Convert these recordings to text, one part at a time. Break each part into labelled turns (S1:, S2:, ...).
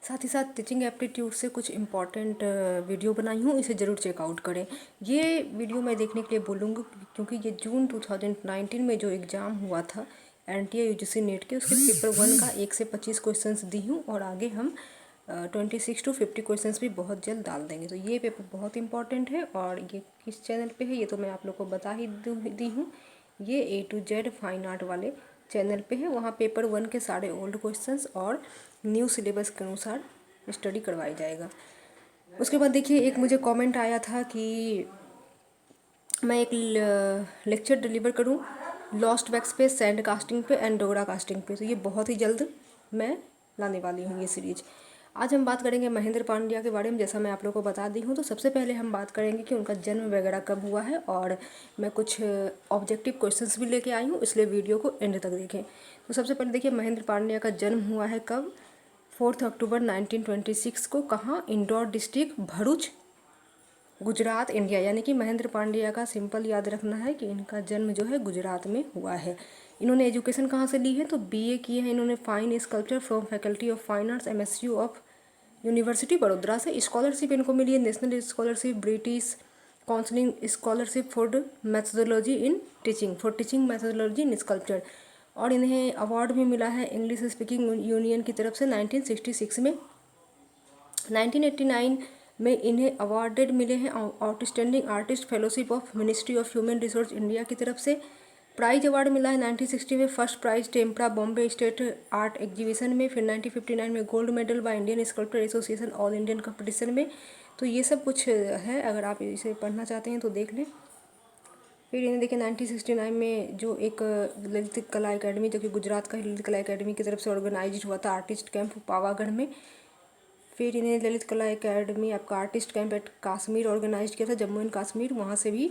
S1: साथ ही साथ teaching aptitude से कुछ इम्पॉर्टेंट वीडियो बनाई हूँ, इसे ज़रूर चेकआउट करें। ये वीडियो मैं देखने के लिए बोलूँगी क्योंकि ये जून 2019 में जो एग्ज़ाम हुआ था NTA UGC नेट के, उसके पेपर 1 का 1 से 25 क्वेश्चंस दी हूँ और आगे हम 26 to 50 क्वेश्चंस भी बहुत जल्द डाल देंगे। तो ये पेपर बहुत इंपॉर्टेंट है और ये किस चैनल पे है ये तो मैं आप लोग को बता ही दी हूँ। ये A to Z fine art वाले चैनल पे है। वहाँ पेपर 1 के सारे ओल्ड क्वेश्चंस और न्यू सिलेबस के अनुसार स्टडी करवाया जाएगा। उसके बाद देखिए, एक मुझे कमेंट आया था कि मैं एक लेक्चर डिलीवर करूं लॉस्ट वैक्स पे, सैंड कास्टिंग पे एंड डोगरा कास्टिंग पे। तो ये बहुत ही जल्द मैं लाने वाली हूँ ये सीरीज। आज हम बात करेंगे महेंद्र पांड्या के बारे में, जैसा मैं आप लोगों को बता दी हूँ। तो सबसे पहले हम बात करेंगे कि उनका जन्म वगैरह कब हुआ है और मैं कुछ ऑब्जेक्टिव क्वेश्चंस भी लेके आई हूँ, इसलिए वीडियो को एंड तक देखें। तो सबसे पहले देखिए, महेंद्र पांड्या का जन्म हुआ है कब? 4 अक्टूबर 1926 को। कहाँ? Indore district, Bharuch, Gujarat, India. यानी कि महेंद्र पांड्या का सिंपल याद रखना है कि इनका जन्म जो है गुजरात में हुआ है। इन्होंने एजुकेशन कहाँ से ली है? तो BA किए हैं इन्होंने fine sculpture from faculty of fine arts MSU of university Vadodara से। स्कॉलरशिप इनको मिली है national scholarship, British counselling scholarship for methodology in teaching, for teaching methodology in sculpture. और इन्हें अवार्ड भी मिला है इंग्लिश स्पीकिंग यूनियन की तरफ से 1966 में। 1989 में इन्हें अवार्डेड मिले हैं outstanding artist fellowship of ministry of human resource India की तरफ से। प्राइज अवार्ड मिला है 1960 में, first prize tempera Bombay state art exhibition में। फिर 1959 में gold medal by Indian sculpture association all Indian competition में। तो ये सब कुछ है, अगर आप इसे पढ़ना चाहते हैं तो देख लें। फिर इन्हें देखिए 1969 में जो एक ललित कला एकेडमी, जो कि गुजरात का ललित कला एकेडमी की तरफ से ऑर्गेनाइज हुआ था आर्टिस्ट कैंप पावागढ़ में। फिर इन्हें ललित कला एकेडमी आपका artist camp at Kashmir organise किया था, जम्मू एंड कश्मीर, वहाँ से भी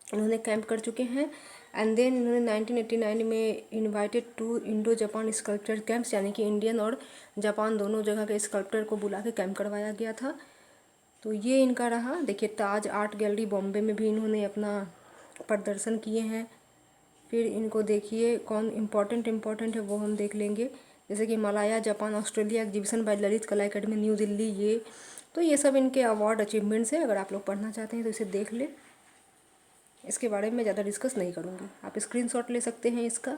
S1: उन्होंने कैंप कर चुके हैं। एंड देन इन्होंने 1989 में invited to Indo Japan sculpture camps, यानी कि इंडियन और जापान दोनों जगह के स्कल्पटर को बुला के कैंप करवाया गया था। तो ये इनका रहा। देखिए, ताज आर्ट गैलरी बॉम्बे में भी इन्होंने अपना प्रदर्शन किए हैं। फिर इनको देखिए कौन इम्पोर्टेंट है वो हम देख लेंगे, जैसे कि Malaya Japan Australia exhibition by Lalit Kala academy new Delhi. ये तो ये सब इनके अवार्ड अचीवमेंट्स हैं। अगर आप लोग पढ़ना चाहते हैं तो इसे देख लें, इसके बारे में ज़्यादा डिस्कस नहीं करूँगी, आप स्क्रीनशॉट ले सकते हैं इसका।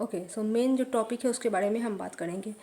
S1: ओके, सो मेन जो टॉपिक है उसके बारे में हम बात करेंगे।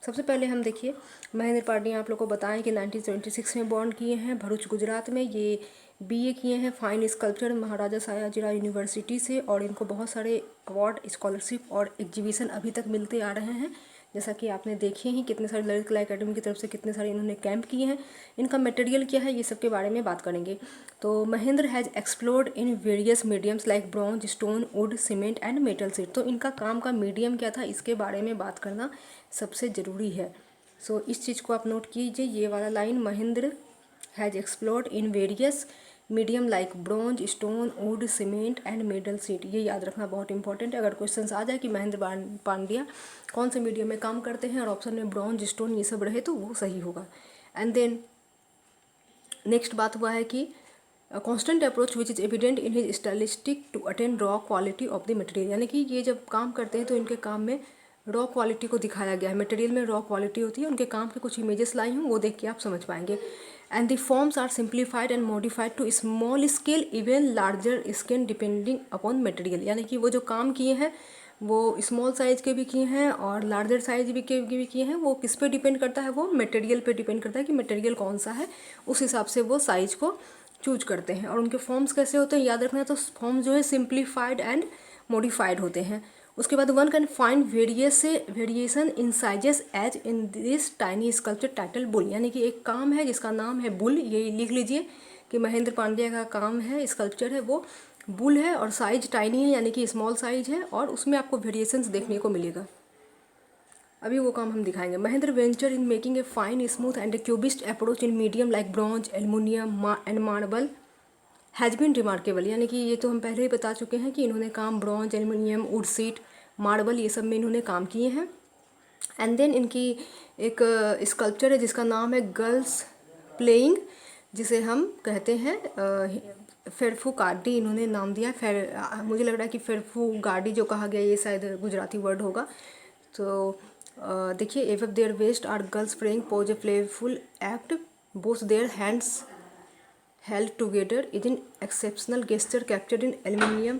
S1: सबसे पहले हम देखिए, महेंद्र पांड्या आप लोग को बताएं कि 1926 में बॉर्न किए हैं भरूच गुजरात में। ये BA किए हैं फाइन स्कल्पचर महाराजा सायाजीराव यूनिवर्सिटी से और इनको बहुत सारे अवार्ड, स्कॉलरशिप और एग्जीबिशन अभी तक मिलते आ रहे हैं। जैसा कि आपने देखे ही, कितने सारे ललित कला एकेडमी की तरफ से कितने सारे इन्होंने कैंप किए हैं। इनका मटेरियल क्या है, ये सब के बारे में बात करेंगे। तो Mahendra has explored in various mediums like bronze, stone, would, cement and metal seat. तो इनका काम का मीडियम क्या था, इसके बारे में बात करना सबसे ज़रूरी है। इस चीज़ को आप नोट कीजिए, ये वाला line, Mahendra has explored in various medium like bronze, stone, would, cement and metal seat. ये याद रखना बहुत इंपॉर्टेंट है। अगर क्वेश्चन आ जाए कि महेंद्र पांड्या कौन से मीडियम में काम करते हैं और ऑप्शन में ब्रॉन्ज, स्टोन ये सब रहे तो वो सही होगा। एंड देन नेक्स्ट बात हुआ है कि constant approach which is evident in his stylistic to attain raw quality of the material. यानी कि ये जब काम करते हैं तो इनके काम में रॉ क्वालिटी को दिखाया गया है। मटेरियल में रॉ क्वालिटी होती है। उनके काम के कुछ इमेजेस लाई हूँ, वो देख के आप समझ पाएंगे। And the forms are simplified and modified to small scale even larger scale depending upon material. यानी कि वो जो काम किए हैं वो स्मॉल साइज़ के भी किए हैं और लार्जर साइज भी किए हैं। वो किस पे डिपेंड करता है, वो मटेरियल पे डिपेंड करता है कि मटेरियल कौन सा है, उस हिसाब से वो साइज़ को चूज करते हैं। और उनके फॉर्म्स कैसे होते हैं याद रखना है। तो फॉर्म जो है सिंप्लीफाइड एंड मॉडिफाइड होते हैं। उसके बाद one can find variation in sizes as in this tiny sculpture title bull. यानी कि एक काम है जिसका नाम है बुल, ये लिख लीजिए कि महेंद्र पांड्या का काम है, स्कल्पचर है वो बुल है और साइज टाइनी है यानी कि स्मॉल साइज है और उसमें आपको वेरिएशंस देखने को मिलेगा। अभी वो काम हम दिखाएंगे। Mahendra venture in making a fine smooth and a cubist approach in medium like bronze, aluminium and marble has been remarkable. यानी कि ये तो हम पहले ही बता चुके हैं कि इन्होंने काम bronze, aluminium, would seat, marble ये सब में इन्होंने काम किए हैं। एंड देन इनकी एक स्कल्पचर है जिसका नाम है गर्ल्स प्लेइंग, जिसे हम कहते हैं फेरफू गाडी, इन्होंने नाम दिया है। मुझे लग रहा है कि फेरफू गाडी जो कहा गया ये शायद गुजराती वर्ड होगा। तो देखिए, eve their waist are girls praying pose a playful act both their hands held together is an exceptional gesture captured in aluminium.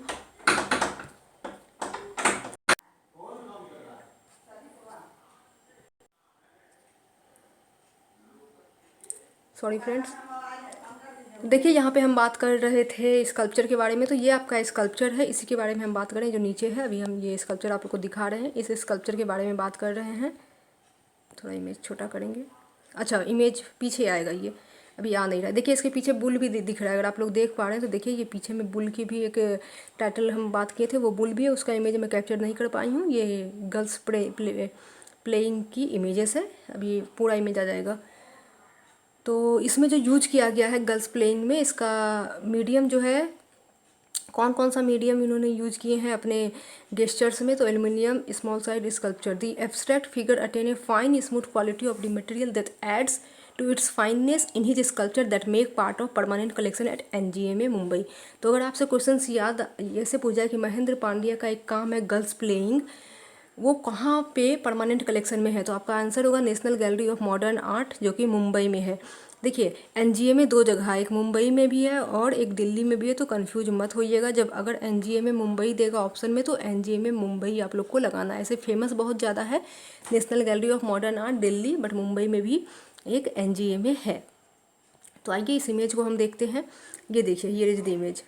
S1: Sorry friends, देखिए यहाँ पे हम बात कर रहे थे स्कल्पचर के बारे में, तो ये आपका स्कल्पचर है, इसी के बारे में हम बात करें जो नीचे है। अभी हम ये स्कल्पचर आप लोग को दिखा रहे हैं, इस स्कल्पचर के बारे में बात कर रहे हैं। थोड़ा इमेज छोटा करेंगे। अच्छा, इमेज पीछे आएगा, ये अभी आ नहीं रहा है। देखिए इसके पीछे बुल भी दिख रहा है, अगर आप लोग देख पा रहे हैं तो देखिए ये पीछे में बुल की भी एक टाइटल हम बात किए थे, वो बुल भी है, उसका इमेज मैं कैप्चर नहीं कर पाई हूँ। ये गर्ल्स प्लेइंग की इमेजेस है, अभी पूरा इमेज आ जाएगा। तो इसमें जो यूज किया गया है गर्ल्स प्लेइंग में, इसका मीडियम जो है, कौन कौन सा मीडियम इन्होंने यूज किए हैं अपने गेस्चर्स में, तो aluminium small side sculpture. The abstract figure attain a fine smooth quality of the material that adds to its fineness in his sculpture that make part of permanent collection at NGMA Mumbai. तो अगर आपसे question याद ऐसे पूछा है कि महेंद्र पांड्या का एक काम है गर्ल्स प्लेइंग, वो कहाँ पे परमानेंट कलेक्शन में है, तो आपका आंसर होगा national gallery of modern art, जो कि मुंबई में है। देखिए NGMA दो जगह है, एक मुंबई में भी है और एक दिल्ली में भी है, तो कंफ्यूज मत होइएगा। जब अगर NGMA मुंबई देगा ऑप्शन में, तो NGMA मुंबई आप लोग को लगाना है। ऐसे फेमस बहुत ज़्यादा है national gallery of modern art Delhi, but Mumbai में भी एक NGMA है। तो आइए इस इमेज को हम देखते हैं। ये देखिए, ये इज द इमेज,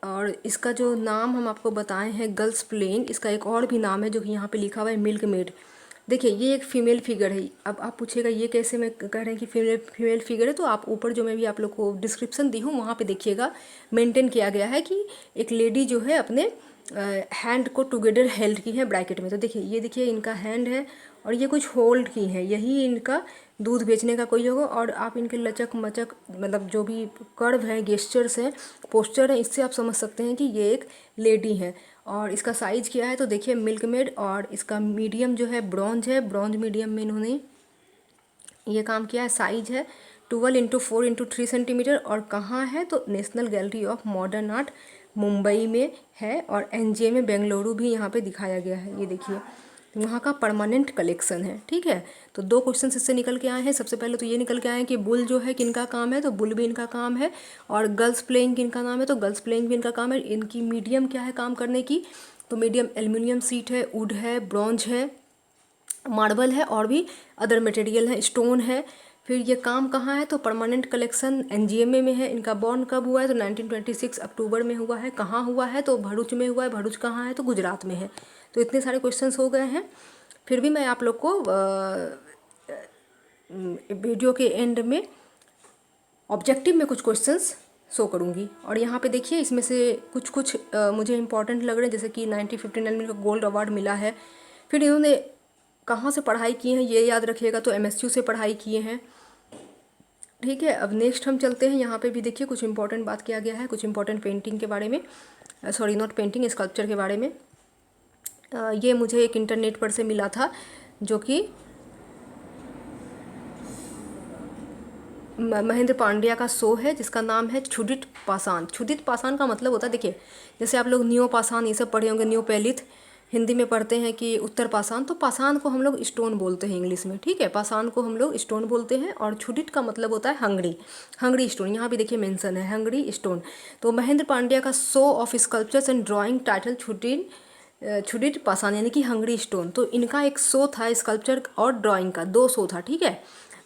S1: और इसका जो नाम हम आपको बताए हैं गर्ल्स प्लेइंग, इसका एक और भी नाम है जो कि यहाँ पे लिखा हुआ है मिल्क मेड। देखिए ये एक फीमेल फिगर है। अब आप पूछेगा ये कैसे मैं कह रहे हैं कि फीमेल फिगर है, तो आप ऊपर जो मैं भी आप लोग को डिस्क्रिप्शन दी हूँ वहाँ पे देखिएगा, मेंटेन किया गया है कि एक लेडी जो है अपने हैंड को टुगेदर हेल्ड की है ब्रैकेट में। तो देखिए ये देखिए इनका हैंड है और ये कुछ होल्ड की है, यही इनका दूध बेचने का कोई होगा। और आप इनके लचक मचक मतलब जो भी कर्व है, गेस्चर्स हैं, पोस्चर है, इससे आप समझ सकते हैं कि ये एक लेडी है। और इसका साइज़ क्या है, तो देखिए मिल्क मेड, और इसका मीडियम जो है ब्रॉन्ज है, ब्रॉन्ज मीडियम में इन्होंने ये काम किया है। साइज है 12x4x3 सेंटीमीटर, और कहाँ है, तो national gallery of modern art Mumbai में है, और NGMA बेंगलुरु भी यहाँ पे दिखाया गया है। ये देखिए वहाँ का परमानेंट कलेक्शन है, ठीक है। तो दो क्वेश्चन इससे निकल के आए हैं। सबसे पहले तो ये निकल के आए हैं कि बुल जो है किनका काम है, तो बुल भी इनका काम है, और गर्ल्स प्लेइंग किनका नाम है, तो गर्ल्स प्लेइंग भी इनका काम है। इनकी मीडियम क्या है काम करने की, तो मीडियम एल्युमिनियम सीट है, वुड है, ब्रॉन्ज है, मार्बल है, और भी अदर मटेरियल है, स्टोन है। फिर ये काम कहाँ है, तो परमानेंट कलेक्शन NGMA में है। इनका बॉर्न कब हुआ है, तो 1926 अक्टूबर में हुआ है। कहाँ हुआ है, तो भरूच में हुआ है। भरूच कहाँ है, तो गुजरात में है। तो इतने सारे क्वेश्चंस हो गए हैं। फिर भी मैं आप लोग को वीडियो के एंड में ऑब्जेक्टिव में कुछ क्वेश्चंस शो करूँगी। और यहाँ पे देखिए इसमें से कुछ कुछ मुझे इंपॉर्टेंट लग रहे हैं, जैसे कि 1959 में इनको गोल्ड अवार्ड मिला है। फिर इन्होंने कहाँ से पढ़ाई की हैं ये याद रखिएगा, तो MSU से पढ़ाई किए हैं, ठीक है। अब नेक्स्ट हम चलते हैं, यहाँ पे भी देखिए कुछ इंपॉर्टेंट बात किया गया है, कुछ इंपॉर्टेंट पेंटिंग के बारे में, सॉरी नॉट पेंटिंग, स्कल्पचर के बारे में। ये मुझे एक इंटरनेट पर से मिला था, जो कि महेंद्र पांड्या का शो है, जिसका नाम है क्षुदित पाषाण। क्षुदित पाषाण का मतलब होता है, देखिए जैसे आप लोग न्यो पाषाण ये सब पढ़े होंगे, न्योपेलिथ हिंदी में पढ़ते हैं कि उत्तर पाषाण, तो पाषाण को हम लोग स्टोन बोलते हैं इंग्लिश में, ठीक है। पाषाण को हम लोग स्टोन बोलते हैं, और क्षुदित का मतलब होता है हंगरी, हंगरी स्टोन। यहाँ भी देखिए मेंशन है हंगरी स्टोन। तो महेंद्र पांड्या का show of sculptures and drawing title Kshudita Pashan यानी कि हंगरी स्टोन। तो इनका एक शो था स्कल्पचर और ड्राइंग का, दो शो था, ठीक है।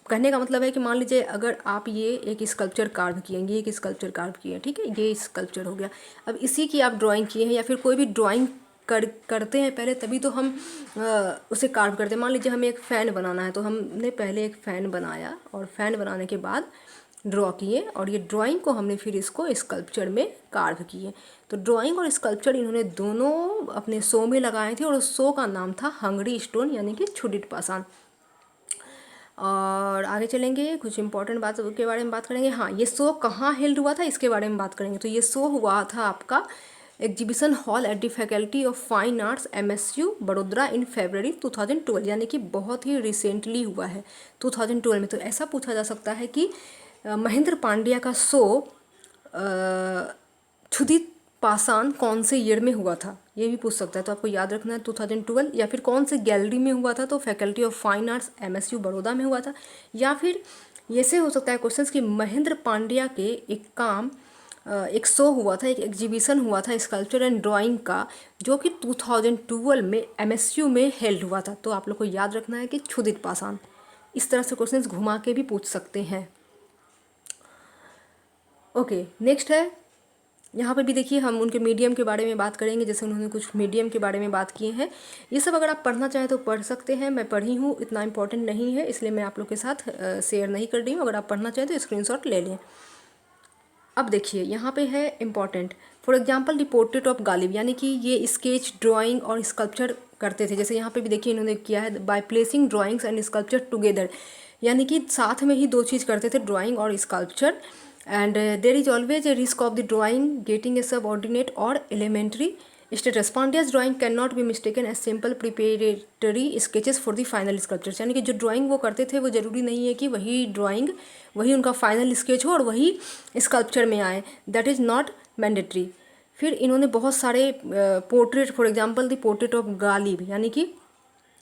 S1: कहने का मतलब है कि मान लीजिए अगर आप ये एक स्कल्पचर कार्व किए, ये एक स्कल्पचर कार्व किए, ठीक है, ये स्कल्पचर हो गया। अब इसी की आप ड्राइंग किए हैं, या फिर कोई भी ड्राइंग करते हैं पहले, तभी तो हम उसे कार्व करते हैं। मान लीजिए हमें एक फ़ैन बनाना है, तो हमने पहले एक फ़ैन बनाया, और फ़ैन बनाने के बाद ड्रॉ किए, और ये ड्राइंग को हमने फिर इसको स्कल्पचर में कार्व किए। तो ड्राइंग और स्कल्पचर इन्होंने दोनों अपने शो में लगाए थे, और उस शो का नाम था हंगरी स्टोन यानी कि क्षुदित पाषाण। और आगे चलेंगे, कुछ इंपॉर्टेंट बात के बारे में बात करेंगे। हाँ, ये शो कहाँ हेल्ड हुआ था इसके बारे में बात करेंगे। तो ये शो हुआ था आपका exhibition hall at the faculty of fine arts MSU Vadodara in February 2012, यानी कि बहुत ही रिसेंटली हुआ है 2012 में। तो ऐसा पूछा जा सकता है कि महेंद्र पांड्या का शो क्षुदित पाषाण कौन से ईयर में हुआ था, ये भी पूछ सकता है, तो आपको याद रखना है 2012। या फिर कौन से गैलरी में हुआ था, तो faculty of fine arts MSU Baroda में हुआ था। या फिर ये से हो सकता है क्वेश्चन कि महेंद्र पांड्या के एक काम एक शो हुआ था, एक एग्जीबिशन हुआ था स्कल्पचर एंड ड्राइंग का, जो कि 2012 में MSU में हेल्ड हुआ था। तो आप लोग को याद रखना है कि क्षुदित पाषाण। इस तरह से क्वेश्चंस घुमा के भी पूछ सकते हैं। ओके, नेक्स्ट है, यहाँ पर भी देखिए हम उनके मीडियम के बारे में बात करेंगे, जैसे उन्होंने कुछ मीडियम के बारे में बात किए हैं। ये सब अगर आप पढ़ना चाहें तो पढ़ सकते हैं, मैं पढ़ी हूँ, इतना इंपॉर्टेंट नहीं है इसलिए मैं आप लोग के साथ शेयर नहीं कर रही हूँ। अगर आप पढ़ना चाहें तो स्क्रीनशॉट ले लें। अब देखिए यहाँ पे है important, for example the portrait of Ghalib, यानी कि ये स्केच, ड्राइंग और स्कल्पचर करते थे। जैसे यहाँ पे भी देखिए इन्होंने किया है by placing drawings and sculpture together, यानी कि साथ में ही दो चीज़ करते थे, ड्राइंग और sculpture. And there is always a risk of the drawing getting a subordinate और elementary status. Pandya's drawing can not be mistaken as simple preparatory sketches for the final sculptures, यानी कि जो ड्राइंग वो करते थे वो जरूरी नहीं है कि वही ड्राइंग, वही उनका फाइनल स्केच हो और वही स्कल्पचर में आए, दैट इज़ नॉट मैंडेटरी। फिर इन्होंने बहुत सारे portrait, for example the portrait of Ghalib, यानी कि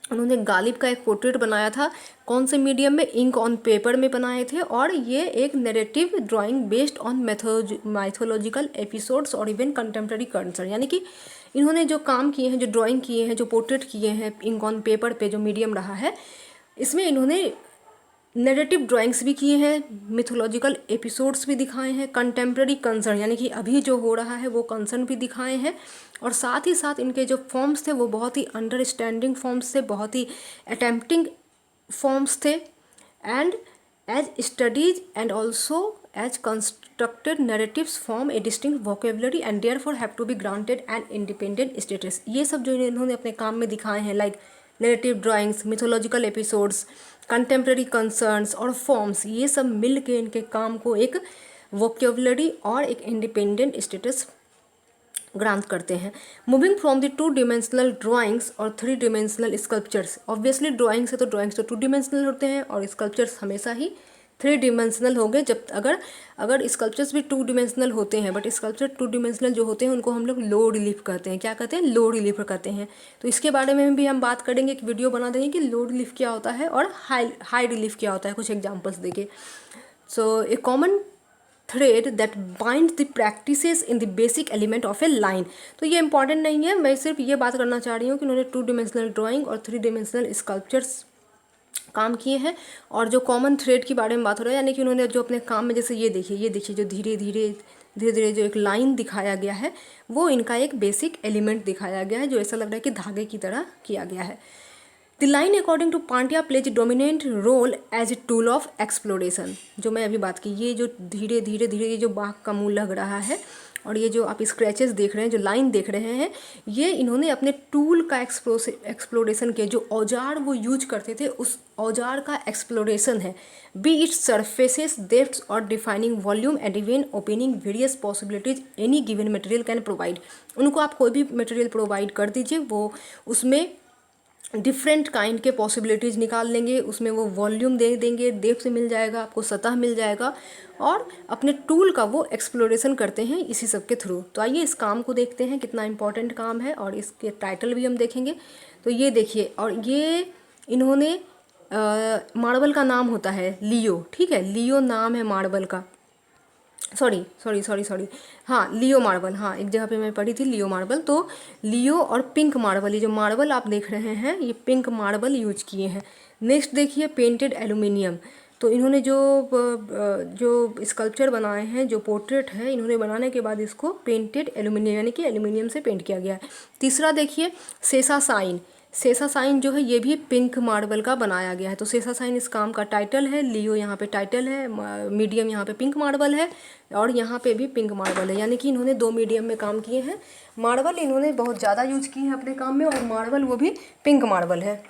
S1: उन्होंने गालिब का एक पोर्ट्रेट बनाया था, कौन से मीडियम में, इंक ऑन पेपर में बनाए थे। और ये एक narrative drawing based on mythological episodes और इवन कंटेम्प्रेरी कंसर्न, यानी कि इन्होंने जो काम किए हैं, जो ड्राइंग किए हैं, जो पोर्ट्रेट किए हैं इंक ऑन पेपर पे, जो मीडियम रहा है, इसमें इन्होंने नैरेटिव ड्राइंग्स भी किए हैं, मिथोलॉजिकल एपिसोड्स भी दिखाए हैं, कंटेम्प्रेरी कंसर्न यानी कि अभी जो हो रहा है वो कंसर्न भी दिखाए हैं। और साथ ही साथ इनके जो फॉर्म्स थे वो बहुत ही अंडरस्टैंडिंग फॉर्म्स थे, बहुत ही अटेम्प्टिंग फॉर्म्स थे। And as studies and also as constructed narratives form a distinct vocabulary and therefore have to be granted an independent status. ये सब जो इन्होंने अपने काम में दिखाए हैं, like narrative drawings, mythological episodes, contemporary concerns और फॉर्म्स, ये सब मिल के इनके काम को एक वोकेबलरी और एक इंडिपेंडेंट स्टेटस ग्रांट करते हैं। Moving from the 2 dimensional drawings और 3 डिमेंशनल स्कल्पचर्स, ऑब्वियसली ड्राइंग्स है तो ड्राइंग्स तो 2 डिमेंशनल होते हैं और स्कल्पचर्स हमेशा ही 3 डिमेंशनल हो गए। जब अगर स्कल्पचर्स भी 2 डिमेंशनल होते हैं, बट स्कल्पचर 2 डिमेंशनल जो होते हैं उनको हम लोग लो रिलीफ कहते हैं। क्या कहते हैं? लो रिलीफ कहते हैं। तो इसके बारे में भी हम बात करेंगे, एक वीडियो बना देंगे कि लो रिलीफ क्या होता है और हाई रिलीफ क्या होता है, कुछ एग्जाम्पल्स देके। So a common thread that binds the practices in the basic element of a line. तो ये इंपॉर्टेंट नहीं है, मैं सिर्फ ये बात करना चाह रही हूँ कि उन्होंने 2 डिमेंशनल ड्राइंग और 3 डिमेंशनल स्कल्पचर्स काम किए हैं। और जो कॉमन थ्रेड के बारे में बात हो रहा है, यानी कि उन्होंने जो अपने काम में, जैसे ये देखिए जो धीरे धीरे जो एक लाइन दिखाया गया है वो इनका एक बेसिक एलिमेंट दिखाया गया है, जो ऐसा लग रहा है कि धागे की तरह किया गया है। The line according to Pandya plays dominant role as a tool of exploration. जो मैं अभी बात की, ये जो धीरे धीरे ये जो बाघ का मुंह लग रहा है और ये जो आप स्क्रैचेस देख रहे हैं, जो लाइन देख रहे हैं, ये इन्होंने अपने टूल का एक्सप्लोरेशन के जो औजार वो यूज करते थे उस औजार का एक्सप्लोरेशन है। बी इट सरफेसेस, डेप्थ्स और defining volume and even opening various possibilities any given material can provide. उनको आप कोई भी मटेरियल प्रोवाइड कर दीजिए, वो उसमें डिफरेंट काइंड के पॉसिबिलिटीज़ निकाल लेंगे, उसमें वो वॉल्यूम दे देंगे, डेप्थ मिल जाएगा, आपको सतह मिल जाएगा और अपने टूल का वो एक्सप्लोरेशन करते हैं इसी सब के थ्रू। तो आइए इस काम को देखते हैं, कितना इंपॉर्टेंट काम है और इसके टाइटल भी हम देखेंगे। तो ये देखिए, और ये इन्होंने मार्बल का नाम होता है लियो, ठीक है, लियो नाम है मार्बल का, सॉरी, हाँ लियो मार्बल, हाँ एक जगह पे मैं पढ़ी थी लियो मार्बल। तो लियो और पिंक मार्बल, ये जो मार्बल आप देख रहे हैं ये पिंक मार्बल यूज किए हैं। नेक्स्ट देखिए पेंटेड एल्यूमिनियम। तो इन्होंने जो स्कल्पचर बनाए हैं, जो पोर्ट्रेट है, इन्होंने बनाने के बाद इसको पेंटेड एल्यूमिनियम यानी कि एल्यूमिनियम से पेंट किया गया है। तीसरा देखिए शेषाशायी। शेषाशायी जो है ये भी पिंक मार्बल का बनाया गया है। तो शेषाशायी इस काम का टाइटल है, लियो यहाँ पे टाइटल है, मीडियम यहाँ पे पिंक मार्बल है और यहाँ पे भी पिंक मार्बल है, यानी कि इन्होंने 2 मीडियम में काम किए हैं। मार्बल इन्होंने बहुत ज़्यादा यूज की है अपने काम में और मार्बल वो भी पिंक मार्बल है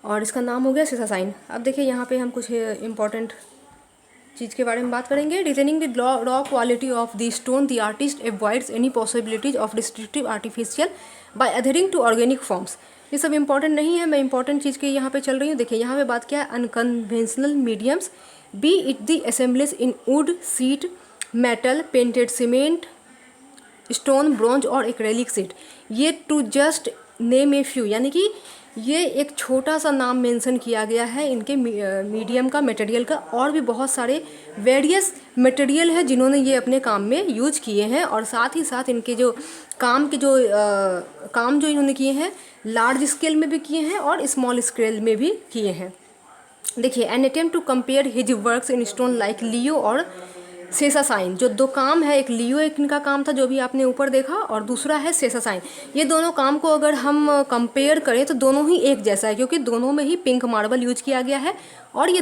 S1: और इसका नाम हो गया शेषाशायी। अब देखिए यहाँ पे हम कुछ इंपॉर्टेंट चीज़ के बारे में बात करेंगे। Retaining the raw quality of the stone, the artist avoids any possibilities of destructive artificial by adhering to organic forms. ये सब इंपॉर्टेंट नहीं है, मैं इंपॉर्टेंट चीज़ के यहाँ पे चल रही हूँ। देखिए यहाँ पे बात क्या है, unconventional mediums, be it the assemblies in wood, sheet, metal, painted cement, stone, bronze और एक्रेलिक सीट। ये to just name a few, यानी कि ये एक छोटा सा नाम मेंशन किया गया है इनके मीडियम का, मटेरियल का। और भी बहुत सारे वेरियस मटेरियल है जिन्होंने ये अपने काम में यूज किए हैं। और साथ ही साथ इनके जो काम के जो काम जो इन्होंने किए हैं लार्ज स्केल में भी किए हैं और स्मॉल स्केल में भी किए हैं। देखिए, an attempt to compare his works in stone like Leo और सेसासाइन। जो दो काम है, एक लियो एक इनका काम था जो भी आपने ऊपर देखा, और दूसरा है सेसासाइन। ये दोनों काम को अगर हम कंपेयर करें तो दोनों ही एक जैसा है, क्योंकि दोनों में ही पिंक मार्बल यूज किया गया है। और ये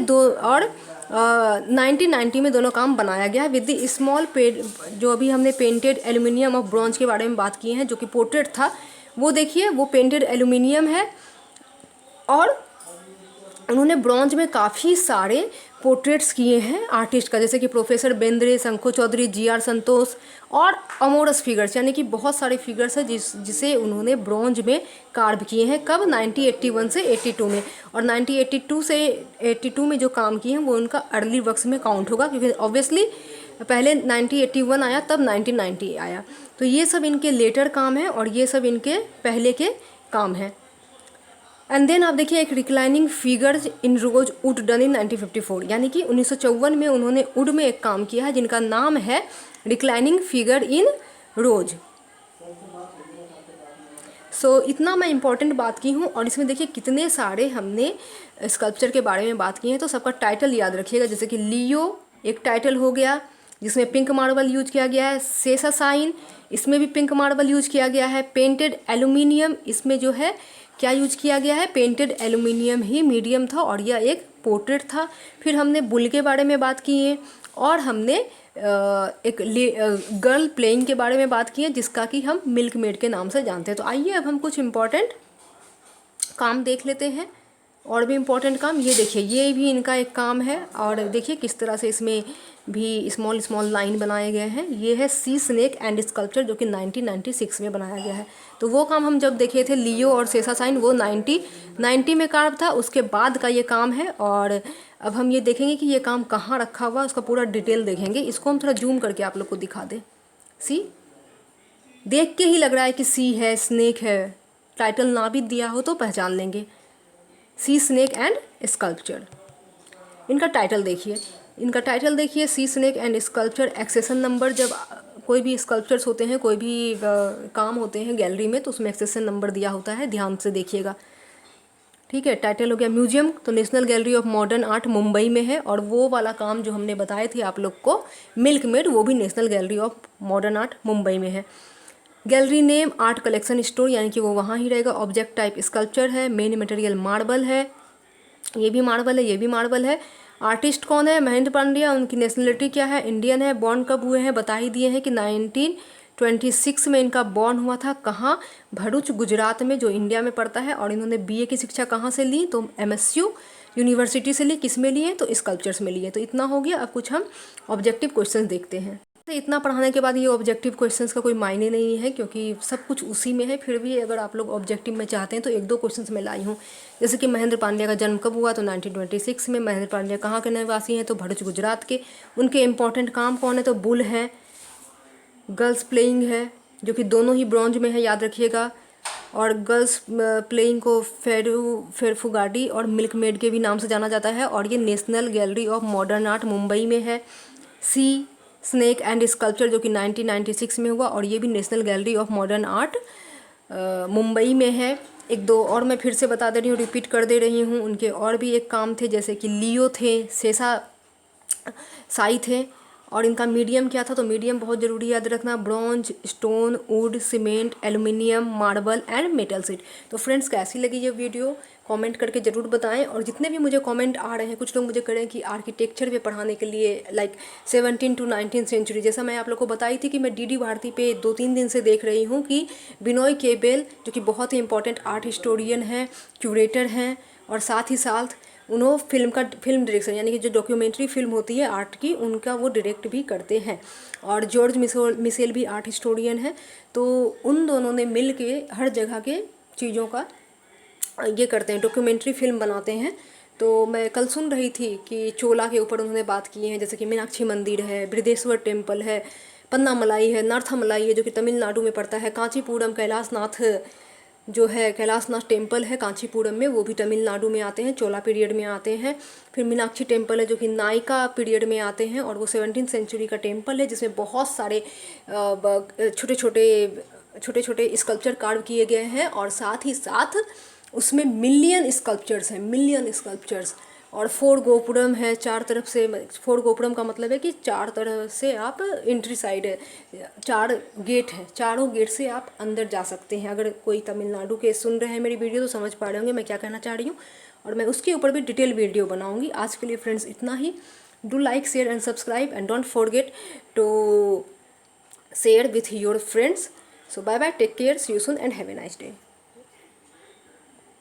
S1: 1990 में दोनों काम बनाया गया है विद द स्मॉल जो अभी हमने पेंटेड एल्यूमिनियम ऑफ ब्रॉन्ज के बारे में बात की है, जो कि पोर्ट्रेट था, वो देखिए वो पेंटेड एल्यूमिनियम है। और उन्होंने ब्रॉन्ज में काफ़ी सारे पोर्ट्रेट्स किए हैं आर्टिस्ट का, जैसे कि प्रोफेसर बेंद्रे, शंखो चौधरी, GR संतोष और अमोरस फिगर्स, यानी कि बहुत सारे फिगर्स हैं जिसे उन्होंने ब्रॉन्ज में कार्व किए हैं। कब? 1981 से 82 में। और 1982 से 82 में जो काम किए हैं वो उनका अर्ली वर्क्स में काउंट होगा, क्योंकि ऑब्वियसली पहले 1981 आया तब 1990 आया। तो ये सब इनके लेटर काम है और ये सब इनके पहले के काम हैं। एंड देन आप देखिए एक reclining figures in rose wood done in 1954, यानी कि 1954 में उन्होंने वुड में एक काम किया है जिनका नाम है रिक्लाइनिंग फिगर इन रोज। सो इतना मैं इंपॉर्टेंट बात की हूँ। और इसमें देखिए कितने सारे हमने स्कल्पचर के बारे में बात की है, तो सबका टाइटल याद रखिएगा। जैसे कि लियो एक टाइटल हो गया जिसमें पिंक मार्बल यूज किया गया है। सेसासाइन, इसमें भी पिंक मार्बल यूज किया गया है। पेंटेड एल्यूमिनियम, इसमें जो है क्या यूज किया गया है, पेंटेड एल्यूमिनियम ही मीडियम था और यह एक पोर्ट्रेट था। फिर हमने बुल के बारे में बात की है और हमने एक गर्ल प्लेइंग के बारे में बात की है जिसका कि हम मिल्क मेड के नाम से जानते हैं। तो आइए अब हम कुछ इम्पॉर्टेंट काम देख लेते हैं, और भी इम्पॉर्टेंट काम। ये देखिए ये भी इनका एक काम है और देखिए किस तरह से इसमें भी स्मॉल लाइन बनाए गए हैं। ये है सी स्नेक एंड स्कल्पचर जो कि 1996 में बनाया गया है। तो वो काम हम जब देखे थे लियो और सेसासाइन, वो 1990 में कार्व था, उसके बाद का ये काम है। और अब हम ये देखेंगे कि ये काम कहाँ रखा हुआ, उसका पूरा डिटेल देखेंगे। इसको हम थोड़ा जूम करके आप लोग को दिखा दें। सी, देख के ही लग रहा है कि सी है, स्नेक है, टाइटल ना भी दिया हो तो पहचान लेंगे। सी स्नेक एंड स्कल्पचर, इनका टाइटल देखिए, sea snake and sculpture accession number. जब कोई भी स्कल्पचर्स होते हैं, कोई भी काम होते हैं गैलरी में, तो उसमें एक्सेशन नंबर दिया होता है, ध्यान से देखिएगा। ठीक है, टाइटल हो गया म्यूजियम, तो national gallery of modern art Mumbai में है। और वो वाला काम जो हमने बताए थे आप लोग को मिल्क मेड, वो भी national gallery of modern art Mumbai में है। Gallery name art collection store, यानी कि वो वहाँ ही रहेगा। ऑब्जेक्ट टाइप स्कल्पचर है। मेन मटेरियल मार्बल है, ये भी मार्बल है, ये भी मार्बल है। आर्टिस्ट कौन है? महेंद्र पांड्या। उनकी नेशनलिटी क्या है? इंडियन है। बॉर्न कब हुए हैं? बता ही दिए हैं कि 1926 में इनका बॉर्न हुआ था। कहाँ? भरूच गुजरात में, जो इंडिया में पड़ता है। और इन्होंने BA की शिक्षा कहाँ से ली? तो MSU यूनिवर्सिटी से ली। किस में लिए? तो स्कल्पचर्स में लिए। तो इतना हो गया। अब कुछ हम ऑब्जेक्टिव क्वेश्चन देखते हैं। इतना पढ़ाने के बाद ये ऑब्जेक्टिव क्वेश्चंस का कोई मायने नहीं है, क्योंकि सब कुछ उसी में है। फिर भी अगर आप लोग ऑब्जेक्टिव में चाहते हैं तो एक दो क्वेश्चंस मैं लाई हूँ। जैसे कि महेंद्र पांड्या का जन्म कब हुआ? तो 1926 में। महेंद्र पांड्या कहाँ के निवासी हैं? तो भरूच गुजरात के। उनके इंपॉर्टेंट काम कौन है? तो बुल है, गर्ल्स प्लेइंग है, जो कि दोनों ही ब्रॉन्ज में है, याद रखिएगा। और गर्ल्स प्लेइंग को फेरफुगाडी और मिल्क मेड के भी नाम से जाना जाता है। और ये national gallery of modern art Mumbai में है। सी स्नेक एंड स्कल्पचर, जो कि 1996 में हुआ, और ये भी national gallery of modern art Mumbai में है। एक दो और मैं फिर से बता दे रही हूँ, रिपीट कर दे रही हूँ। उनके और भी एक काम थे, जैसे कि लियो थे, सेसा साई थे। और इनका मीडियम क्या था? तो मीडियम बहुत ज़रूरी याद रखना, bronze, stone, would, cement, aluminium, marble and metal sheet. तो फ्रेंड्स कैसी लगी ये वीडियो कमेंट करके ज़रूर बताएं। और जितने भी मुझे कमेंट आ रहे हैं, कुछ लोग मुझे कह रहे हैं कि आर्किटेक्चर पे पढ़ाने के लिए लाइक 17 to 19 सेंचुरी, जैसा मैं आप लोग को बताई थी कि मैं DD भारती पे 2-3 दिन से देख रही हूँ कि बिनोय केबेल, जो कि बहुत ही इंपॉर्टेंट आर्ट हिस्टोरियन हैं, क्यूरेटर हैं, और साथ ही साथ उन्होंने फिल्म डायरेक्शन, यानी कि जो डॉक्यूमेंट्री फिल्म होती है आर्ट की, उनका वो डायरेक्ट भी करते हैं। और जॉर्ज मिशेल भी आर्ट हिस्टोरियन है। तो उन दोनों ने मिल के हर जगह के चीज़ों का ये करते हैं, डॉक्यूमेंट्री फिल्म बनाते हैं। तो मैं कल सुन रही थी कि चोला के ऊपर उन्होंने बात की है, जैसे कि मीनाक्षी मंदिर है, बृहदेश्वर टेम्पल है, पन्नामलाई है, नार्थमलाई है जो कि तमिलनाडु में पड़ता है, कांचीपुरम कैलाशनाथ जो है, कैलाशनाथ टेम्पल है कांचीपुरम में, वो भी तमिलनाडु में आते हैं, चोला पीरियड में आते हैं। फिर मीनाक्षी टेम्पल है जो कि नायका पीरियड में आते हैं और वो 17वीं सेंचुरी का टेम्पल है, जिसमें बहुत सारे छोटे छोटे स्कल्पचर कार्व किए गए हैं और साथ ही साथ उसमें मिलियन स्कल्पचर्स हैं, मिलियन स्कल्पचर्स। और 4 गोपुरम है चार तरफ से। 4 गोपुरम का मतलब है कि 4 तरफ से आप एंट्री साइड है, 4 गेट हैं, चारों गेट से आप अंदर जा सकते हैं। अगर कोई तमिलनाडु के सुन रहे हैं मेरी वीडियो तो समझ पा रहे होंगे मैं क्या कहना चाह रही हूँ, और मैं उसके ऊपर भी डिटेल वीडियो बनाऊँगी। आज के लिए फ्रेंड्स इतना ही। Do like, share and subscribe and don't forget to share with your friends. So bye bye, take care, see you soon and have a nice day.